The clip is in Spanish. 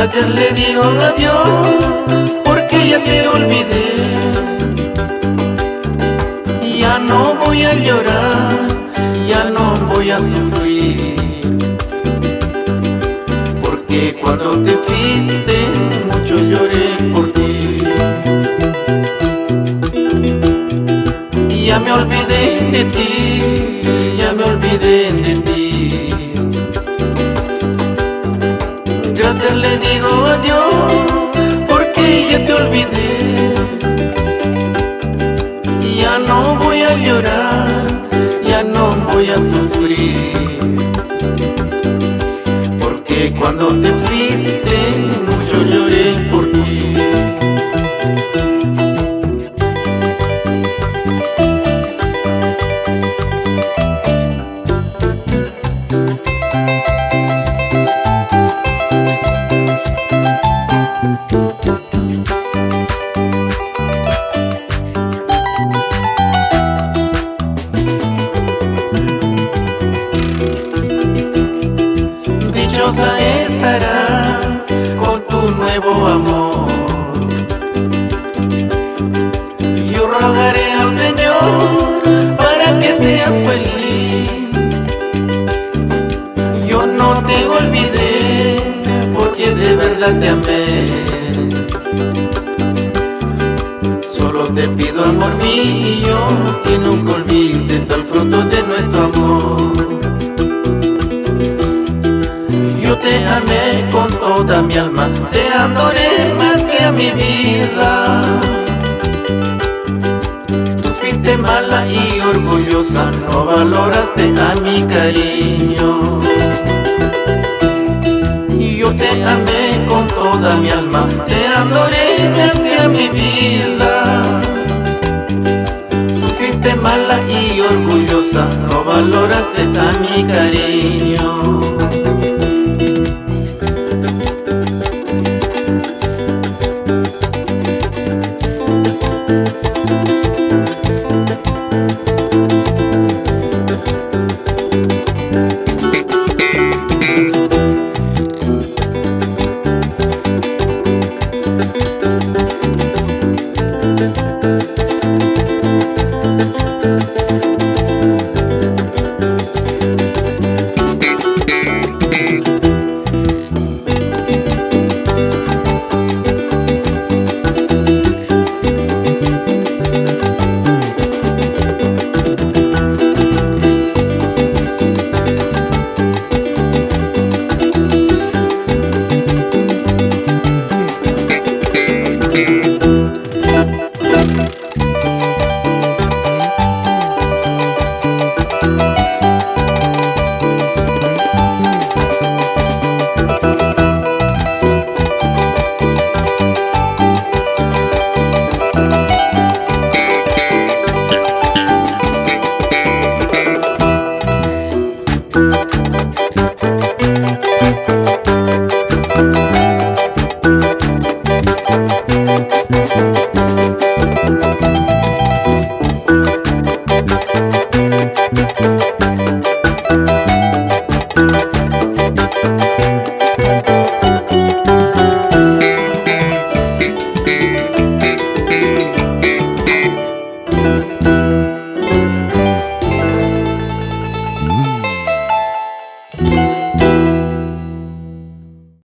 Gracias le digo a Dios porque ya te olvidé. Ya no voy a llorar, ya no voy a sufrir, porque cuando te fuiste mucho lloré por ti. Ya me olvidé de ti, ya me olvidé de ti. Gracias le digo a Dios porque ya te olvidé. Ya no voy a llorar, ya no voy a sufrir, porque cuando te fuiste mucho lloré por ti. Dichosa estarás con tu nuevo amor. Yo rogaré al Señor para que seas feliz. Yo no te olvidé porque de verdad te amé. Solo te pido, amor mío, que nunca olvides al fruto de nuestro amor. Yo te amé con toda mi alma, te adoré más que a mi vida. Tú fuiste mala y orgullosa, no valoraste a mi cariño. Yo te amé con toda mi alma, te adoré más que a mi vida. Tú fuiste mala y orgullosa, no valoraste a mi cariño.